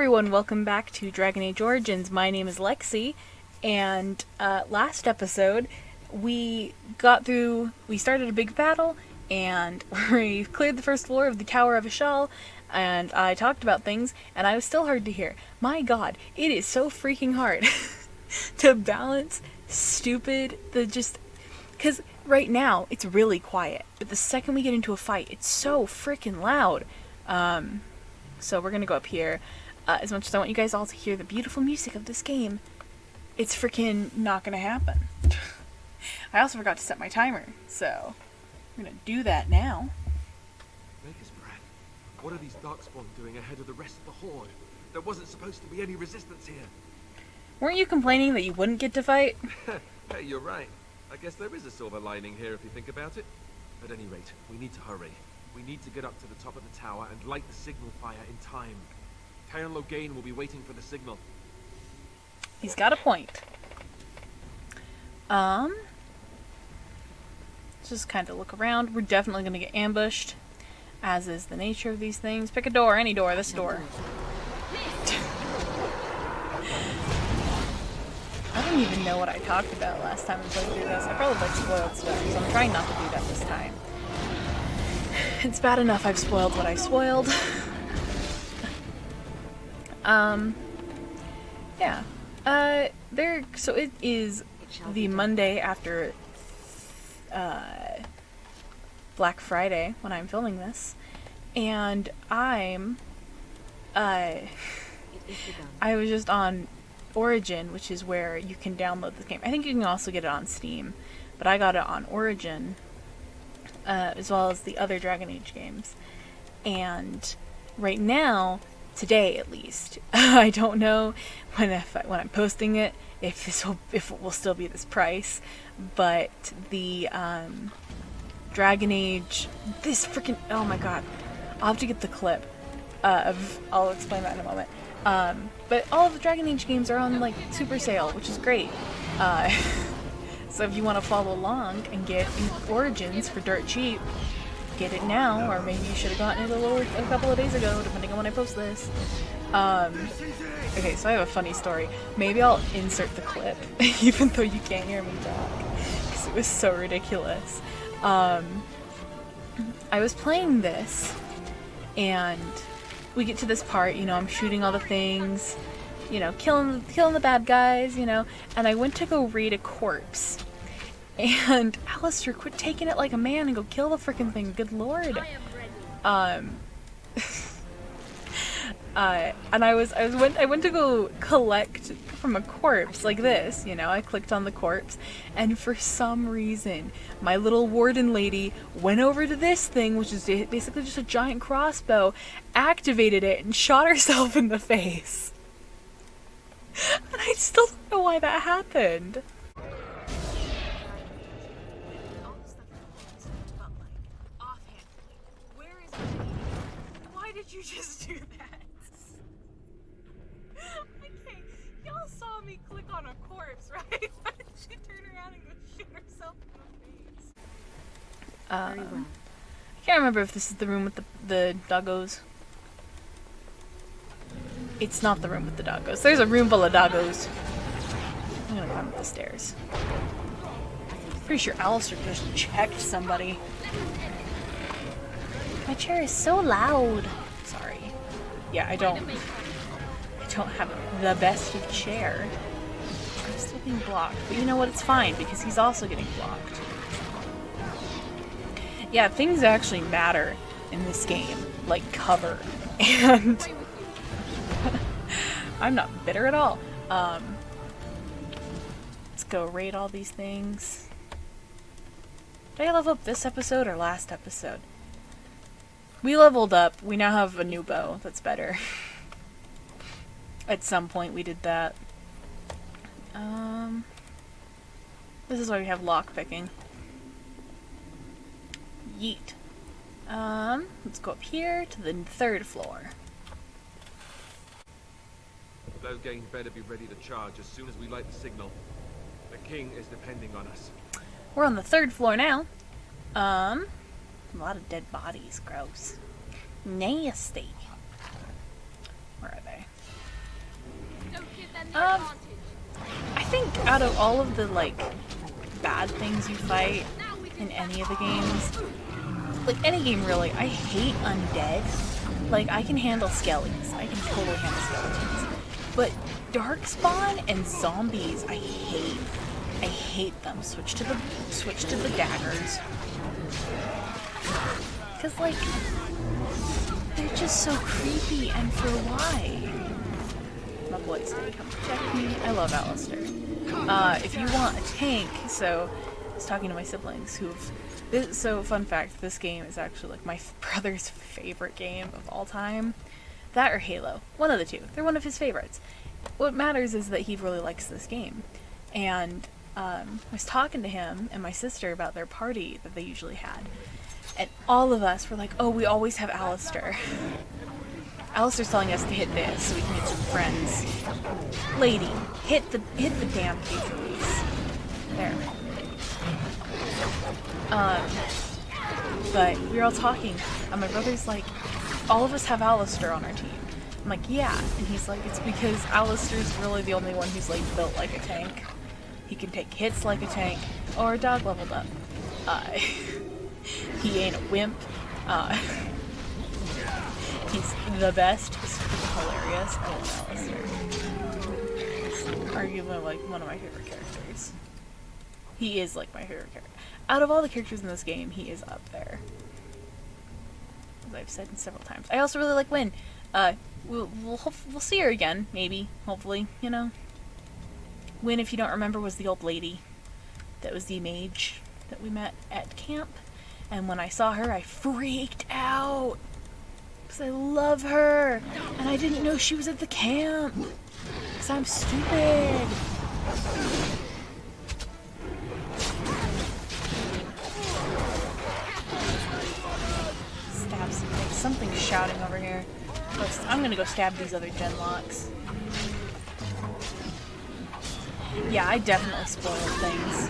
everyone, welcome back to Dragon Age Origins. My name is Lexi, and last episode we started a big battle, and we cleared the first floor of the Tower of Ishal, and I talked about things, and I was still hard to hear. My god, it is so freaking hard to balance because right now it's really quiet, but the second we get into a fight, it's so freaking loud. So we're gonna go up here. As much as I want you guys all to hear the beautiful music of this game, it's freaking not gonna happen. I also forgot to set my timer, so I'm gonna do that now. Maker's breath. What are these darkspawn doing ahead of the rest of the horde? There wasn't supposed to be any resistance here. Weren't you complaining that you wouldn't get to fight? Hey, you're right. I guess there is a silver lining here if you think about it. At any rate, we need to hurry. We need to get up to the top of the tower and light the signal fire in time. Tyon Loghain will be waiting for the signal. He's got a point. Let's just kind of look around. We're definitely going to get ambushed, as is the nature of these things. Pick a door, any door, this door. I don't even know what I talked about last time we played through this. I probably spoiled stuff, so I'm trying not to do that this time. It's bad enough I've spoiled what I spoiled. Yeah. So it is the Monday after, Black Friday when I'm filming this, and I was just on Origin, which is where you can download the game. I think you can also get it on Steam, but I got it on Origin, as well as the other Dragon Age games. And right now, today at least, I don't know when I'm posting it if it will still be this price, but the Dragon Age, oh my god, I'll have to get the clip I'll explain that in a moment. But all of the Dragon Age games are on like super sale, which is great. So if you want to follow along and get Origins for dirt cheap, get it now, or maybe you should have gotten it a couple of days ago, depending on when I post this. Okay, so I have a funny story. Maybe I'll insert the clip, even though you can't hear me talk, because it was so ridiculous. I was playing this, and we get to this part, I'm shooting all the things, killing the bad guys, and I went to go raid a corpse. And Alistair, quit taking it like a man and go kill the freaking thing. Good lord. And I went to go collect from a corpse like this, I clicked on the corpse, and for some reason my little warden lady went over to this thing, which is basically just a giant crossbow, activated it, and shot herself in the face. And I still don't know why that happened. Why did you just do that? Okay, y'all saw me click on a corpse, right? Why did she turn around and go shoot herself in the face? I can't remember if this is the room with the doggos. It's not the room with the doggos. There's a room full of doggos. I'm gonna climb up the stairs. Pretty sure Alistair just checked somebody. My chair is so loud. Sorry. Yeah, I don't have the best of chair. I'm still being blocked. But you know what? It's fine, because he's also getting blocked. Yeah, things actually matter in this game. Like cover. And I'm not bitter at all. Let's go raid all these things. Did I level up this episode or last episode? We leveled up. We now have a new bow that's better. At some point we did that. This is why we have lockpicking. Yeet. Let's go up here to the 3rd floor. Loghain better be ready to charge as soon as we light the signal. The king is depending on us. We're on the 3rd floor now. A lot of dead bodies. Gross. Nasty. Where are they? Um, I think out of all of the, like, bad things you fight in any of the games, like, any game really, I hate undead. Like, I can handle skellies. I can totally handle skeletons. But Darkspawn and zombies, I hate. I hate them. Switch to the daggers. Cause like, they're just so creepy, and for why? My boys did come protect me. I love Alistair. If you want a tank, so I was talking to my siblings so fun fact, this game is actually like my brother's favorite game of all time. That or Halo. One of the two. They're one of his favorites. What matters is that he really likes this game. And I was talking to him and my sister about their party that they usually had. And all of us were like, oh, we always have Alistair. Alistair's telling us to hit this so we can get some friends. Lady, hit the damn key, please. There. But we were all talking, and my brother's like, all of us have Alistair on our team. I'm like, yeah. And he's like, it's because Alistair's really the only one who's like built like a tank. He can take hits like a tank, or a dog leveled up. He ain't a wimp. He's the best. He's freaking hilarious. I love Alistair. He's arguably like one of my favorite characters. He is like my favorite character. Out of all the characters in this game, he is up there. As I've said several times. I also really like Wynn. We'll see her again, maybe, hopefully, you know. Wynn, if you don't remember, was the old lady that was the mage that we met at camp. And when I saw her, I freaked out. Because I love her. And I didn't know she was at the camp. Because I'm stupid. Stab something. Something's shouting over here. I'm gonna go stab these other genlocks. Yeah, I definitely spoiled things.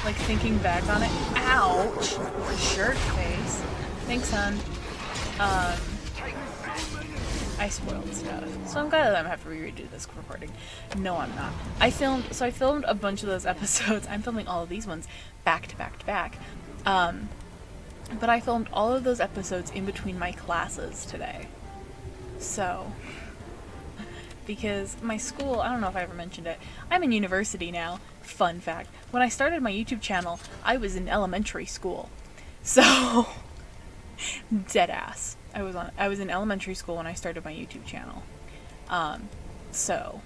Like, thinking back on it. Ouch! Shirt face. Thanks, hon. I spoiled stuff. So I'm glad that I'm having to redo this recording. No, I'm not. I filmed a bunch of those episodes. I'm filming all of these ones back to back to back. But I filmed all of those episodes in between my classes today. So, because my school, I don't know if I ever mentioned it, I'm in university now. Fun fact. When I started my YouTube channel, I was in elementary school. So, dead ass. I was in elementary school when I started my YouTube channel. So,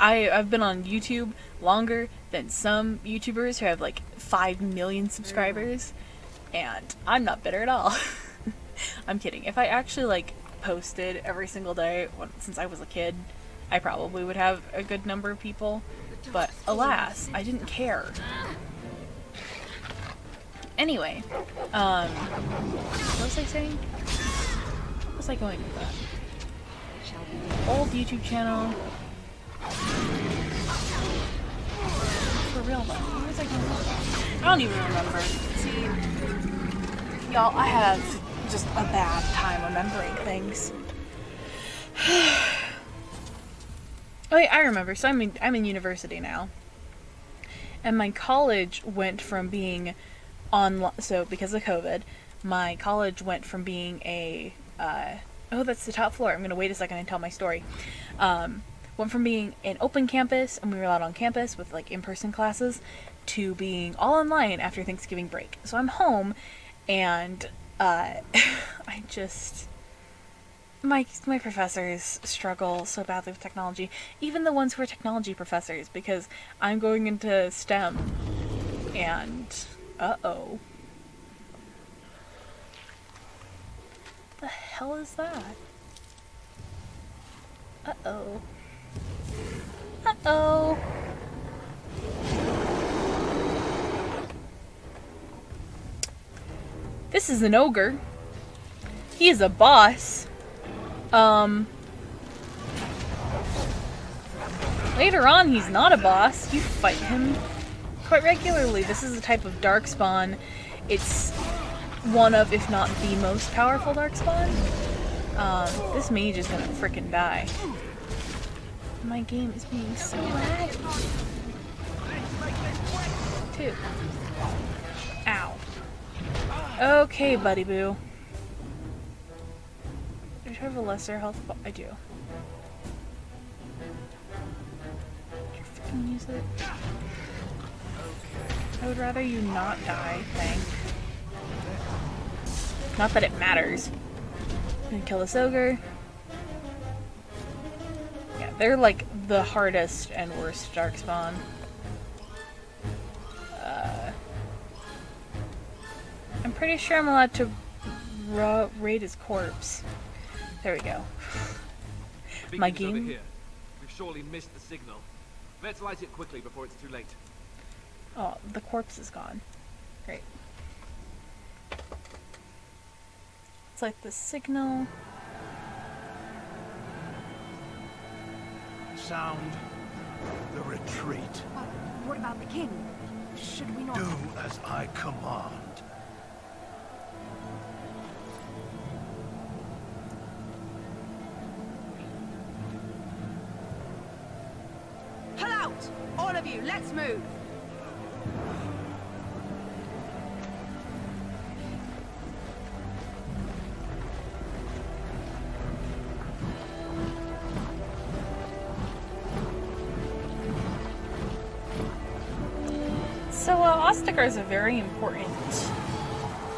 I've been on YouTube longer than some YouTubers who have like 5 million subscribers, and I'm not bitter at all. I'm kidding. If I actually like posted every single day since I was a kid, I probably would have a good number of people, but alas, I didn't care. Anyway, what was I saying? Where was I going with that? Old YouTube channel. For real though, where was I going with that? I don't even remember. See, y'all, I have just a bad time remembering things. Oh yeah, I remember. So I'm in university now, and my college went from being online. So because of COVID, my college went from being a oh, that's the top floor. I'm gonna wait a second and tell my story. Went from being an open campus, and we were allowed on campus with like in-person classes, to being all online after Thanksgiving break. So I'm home, and I just my professors struggle so badly with technology, even the ones who are technology professors, because I'm going into STEM, and uh-oh. The hell is that? Uh-oh. Uh-oh. This is an ogre. He is a boss. Later on, he's not a boss. You fight him quite regularly. This is a type of darkspawn. It's one of, if not the most powerful darkspawn. This mage is gonna frickin' die. My game is being so laggy. 2. Ow. Okay, buddy boo. Do I have a lesser health? I do. Did you freaking use it? I would rather you not die, thank. Not that it matters. I'm gonna kill this ogre. Yeah, they're like the hardest and worst darkspawn. I'm pretty sure I'm allowed to raid his corpse. There we go. My Beacon is over game. here. We've surely missed the signal. Let's light it quickly before it's too late. Oh, the corpse is gone. Great. It's like the signal. Sound the retreat. What about the king? Should we not... Do as I command. Pull out! All of you, let's move! So, Ostagar is a very important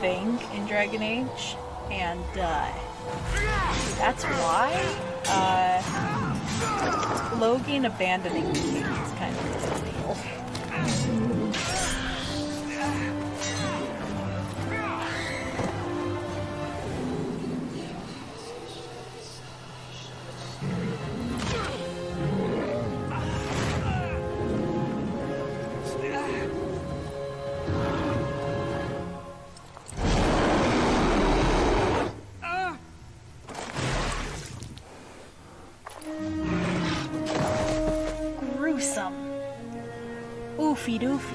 thing in Dragon Age, and that's why Logan abandoning the king is kind of a big deal. Gruesome. Oofy doofy.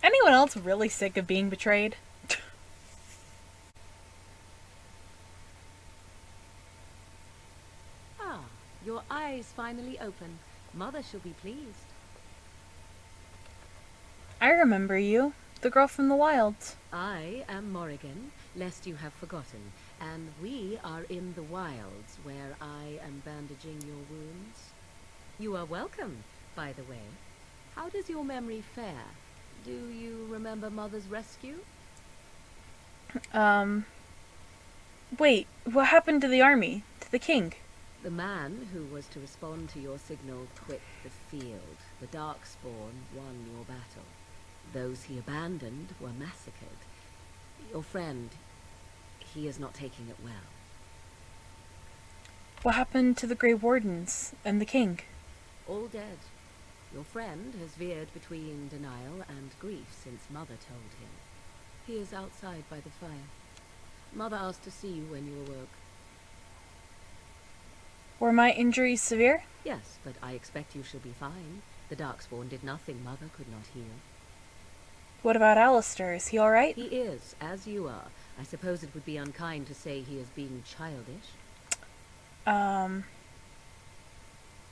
Anyone else really sick of being betrayed? Ah, your eyes finally open. Mother shall be pleased. I remember you, the girl from the wilds. I am Morrigan, lest you have forgotten, and we are in the wilds, where I am bandaging your wounds. You are welcome, by the way. How does your memory fare? Do you remember Mother's rescue? Wait, what happened to the army? To the king? The man who was to respond to your signal quit the field. The Darkspawn won your battle. Those he abandoned were massacred. Your friend, he is not taking it well. What happened to the Grey Wardens and the king? All dead. Your friend has veered between denial and grief since Mother told him. He is outside by the fire. Mother asked to see you when you awoke. Were my injuries severe? Yes, but I expect you shall be fine. The Darkspawn did nothing Mother could not heal. What about Alistair? Is he alright? He is, as you are. I suppose it would be unkind to say he is being childish. I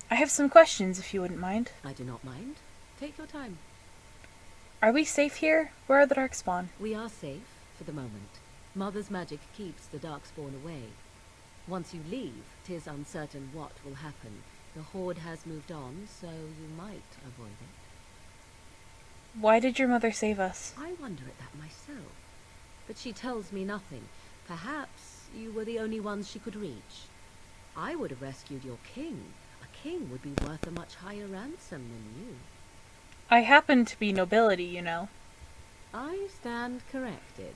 have some questions, if you wouldn't mind. I do not mind. Take your time. Are we safe here? Where are the Darkspawn? We are safe, for the moment. Mother's magic keeps the Darkspawn away. Once you leave, 'tis uncertain what will happen. The Horde has moved on, so you might avoid it. Why did your mother save us? I wonder at that myself. But she tells me nothing. Perhaps you were the only ones she could reach. I would have rescued your king. A king would be worth a much higher ransom than you. I happen to be nobility, you know. I stand corrected.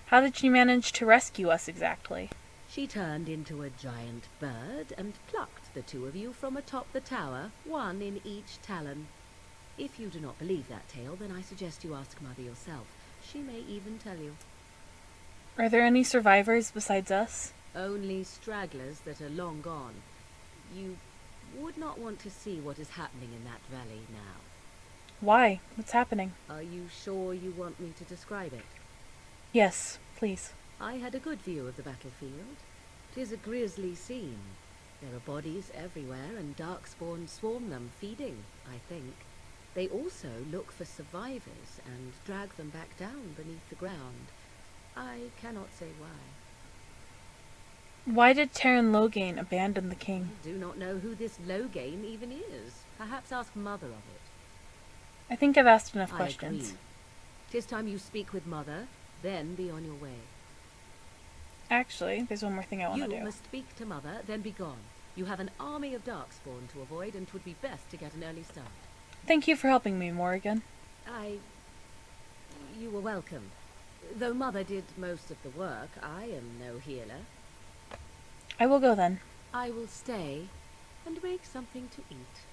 How did she manage to rescue us exactly? She turned into a giant bird and plucked the two of you from atop the tower, one in each talon. If you do not believe that tale, then I suggest you ask Mother yourself. She may even tell you. Are there any survivors besides us? Only stragglers that are long gone. You would not want to see what is happening in that valley now. Why? What's happening? Are you sure you want me to describe it? Yes, please. I had a good view of the battlefield. 'Tis a grisly scene. There are bodies everywhere, and Darkspawn swarm them, feeding, I think. They also look for survivors and drag them back down beneath the ground. I cannot say why. Why did Terran Loghain abandon the king? I do not know who this Loghain even is. Perhaps ask Mother of it. I think I've asked enough I questions. agree. 'Tis time you speak with Mother, then be on your way. Actually, there's one more thing I want to You do. must speak to Mother, then be gone. You have an army of Darkspawn to avoid, and 'twould be best to get an early start. Thank you for helping me, Morrigan. You were welcome. Though Mother did most of the work, I am no healer. I will go then. I will stay and make something to eat.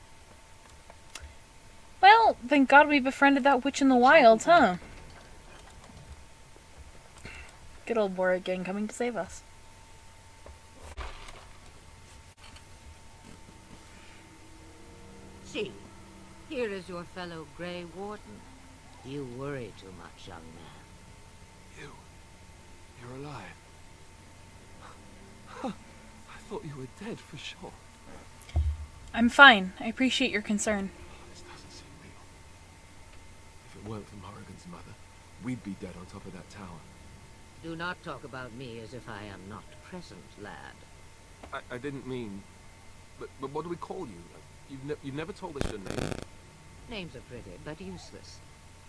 Well, thank God we befriended that witch in the wilds, huh? Good old Morrigan coming to save us. See, here is your fellow Grey Warden. You worry too much, young man. You're alive. I thought you were dead for sure. I'm fine. I appreciate your concern. This doesn't seem real. If it weren't for Morrigan's mother, we'd be dead on top of that tower. Do not talk about me as if I am not present, lad. I didn't mean... But what do we call you? You've never told us your name. Names are pretty, but useless.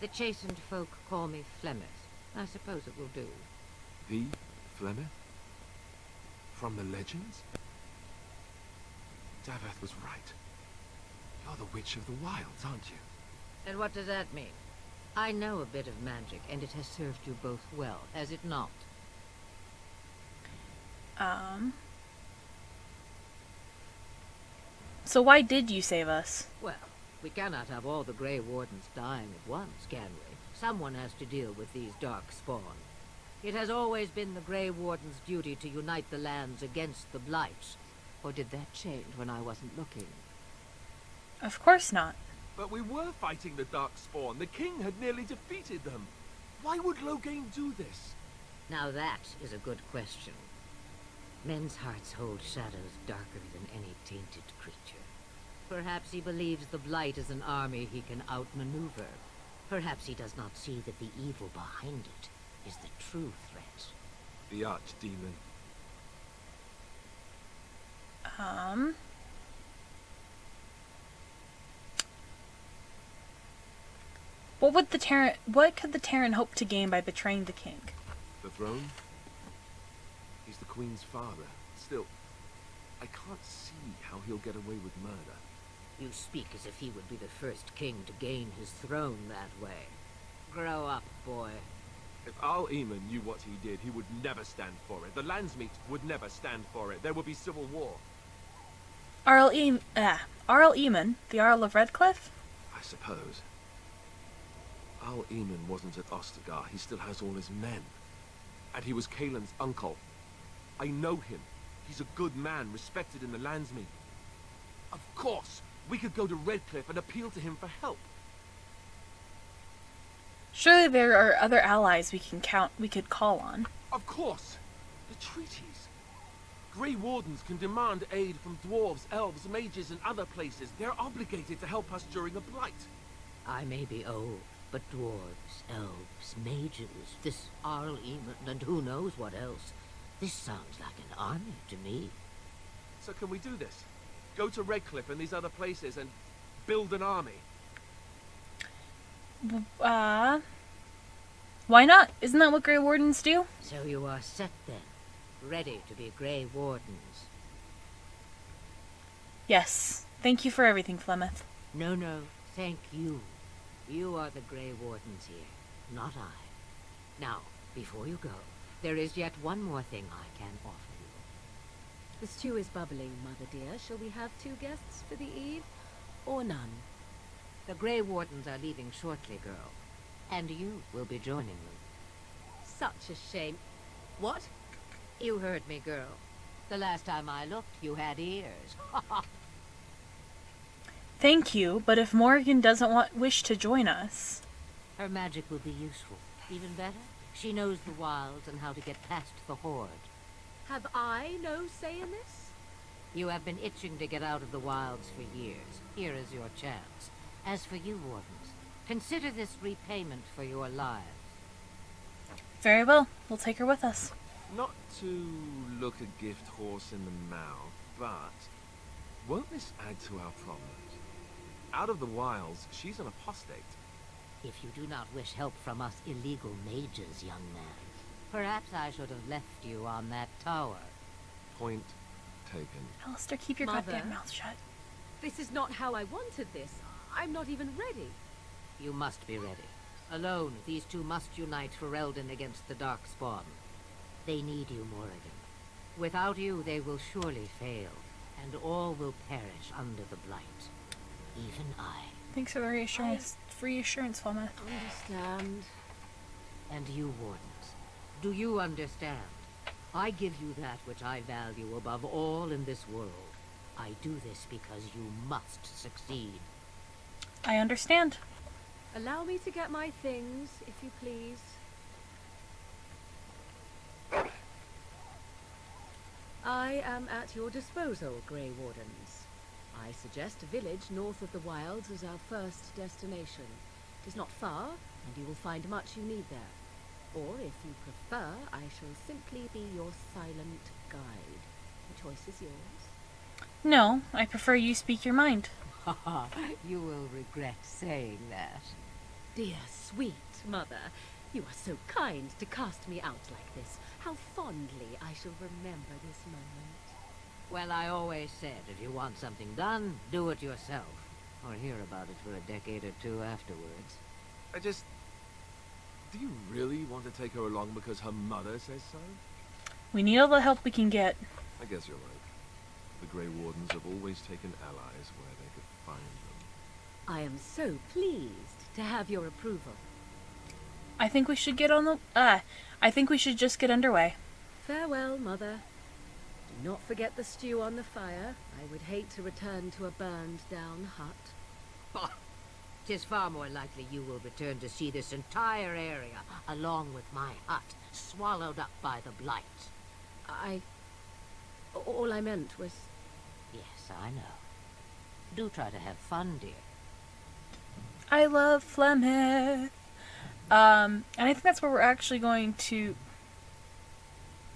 The chastened folk call me Flemeth. I suppose it will do. The Flemeth? From the legends? Daveth was right. You're the Witch of the Wilds, aren't you? And what does that mean? I know a bit of magic, and it has served you both well, has it not? So why did you save us? Well, we cannot have all the Grey Wardens dying at once, can we? Someone has to deal with these dark spawn. It has always been the Grey Warden's duty to unite the lands against the Blights. Or did that change when I wasn't looking? Of course not. But we were fighting the Darkspawn. The king had nearly defeated them. Why would Loghain do this? Now that is a good question. Men's hearts hold shadows darker than any tainted creature. Perhaps he believes the Blight is an army he can outmaneuver. Perhaps he does not see that the evil behind it is the true threat. The Archdemon. What could the Terran hope to gain by betraying the king? The throne? He's the Queen's father. Still, I can't see how he'll get away with murder. You speak as if he would be the first king to gain his throne that way. Grow up, boy. If Arl Eamon knew what he did, he would never stand for it. The Landsmeet would never stand for it. There would be civil war. Arl Eamon, the Arl of Redcliffe? I suppose. Arl Eamon wasn't at Ostagar. He still has all his men. And he was Kaelin's uncle. I know him. He's a good man, respected in the Landsmeet. Of course, we could go to Redcliffe and appeal to him for help. Surely there are other allies we could call on. Of course. The treaties. Grey Wardens can demand aid from dwarves, elves, mages, and other places. They're obligated to help us during a blight. I may be old, but dwarves, elves, mages, this Arl Eamon, and who knows what else. This sounds like an army to me. So can we do this? Go to Redcliffe and these other places and build an army? Why not? Isn't that what Grey Wardens do? So you are set then, ready to be Grey Wardens. Yes. Thank you for everything, Flemeth. No, thank you. You are the Grey Wardens here, not I. Now, before you go, there is yet one more thing I can offer you. The stew is bubbling, Mother dear. Shall we have 2 guests for the eve? Or none? The Grey Wardens are leaving shortly, girl. And you will be joining them. Such a shame. What? You heard me, girl. The last time I looked, you had ears. Thank you, but if Morrigan doesn't wish to join us... Her magic will be useful. Even better, she knows the wilds and how to get past the Horde. Have I no say in this? You have been itching to get out of the wilds for years. Here is your chance. As for you, Wardens, consider this repayment for your lives. Very well. We'll take her with us. Not to look a gift horse in the mouth, but won't this add to our problems? Out of the wilds, she's an apostate. If you do not wish help from us illegal mages, young man, perhaps I should have left you on that tower. Point taken. Alistair, keep your Mother? goddamn mouth shut. This is not how I wanted this. I'm not even ready. You must be ready. Alone, these two must unite for Eldon against the Darkspawn. They need you, Morrigan. Without you, they will surely fail, and all will perish under the blight. Even I. Thanks for the reassurance. Reassurance, Flemeth. Understand. And you, Wardens, do you understand? I give you that which I value above all in this world. I do this because you must succeed. I understand. Allow me to get my things, if you please. I am at your disposal, Grey Wardens. I suggest a village north of the wilds as our first destination. It is not far, and you will find much you need there. Or, if you prefer, I shall simply be your silent guide. The choice is yours. No, I prefer you speak your mind. You will regret saying that. Dear, sweet mother, you are so kind to cast me out like this. How fondly I shall remember this moment. Well, I always said, if you want something done, do it yourself. Or hear about it for a decade or two afterwards. Do you really want to take her along because her mother says so? We need all the help we can get. I guess you're right. The Grey Wardens have always taken allies where they could find them. I am so pleased to have your approval. I think we should get on the... I think we should just get underway. Farewell, mother. Do not forget the stew on the fire. I would hate to return to a burned-down hut. 'Tis far more likely you will return to see this entire area, along with my hut, swallowed up by the blight. All I meant was... Yes, I know. Do try to have fun, dear. I love Flemeth. And I think that's where we're actually going to...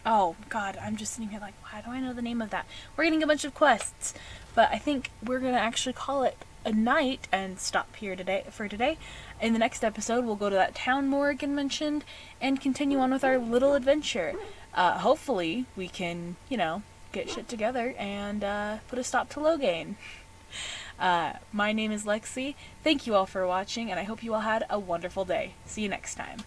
Oh, God, I'm just sitting here like, why do I know the name of that? We're getting a bunch of quests, but I think we're going to actually call it a night and stop here for today. In the next episode, we'll go to that town Morrigan mentioned and continue on with our little adventure. Hopefully, we can, get shit together and put a stop to Loghain. My name is Lexi. Thank you all for watching, and I hope you all had a wonderful day. See you next time.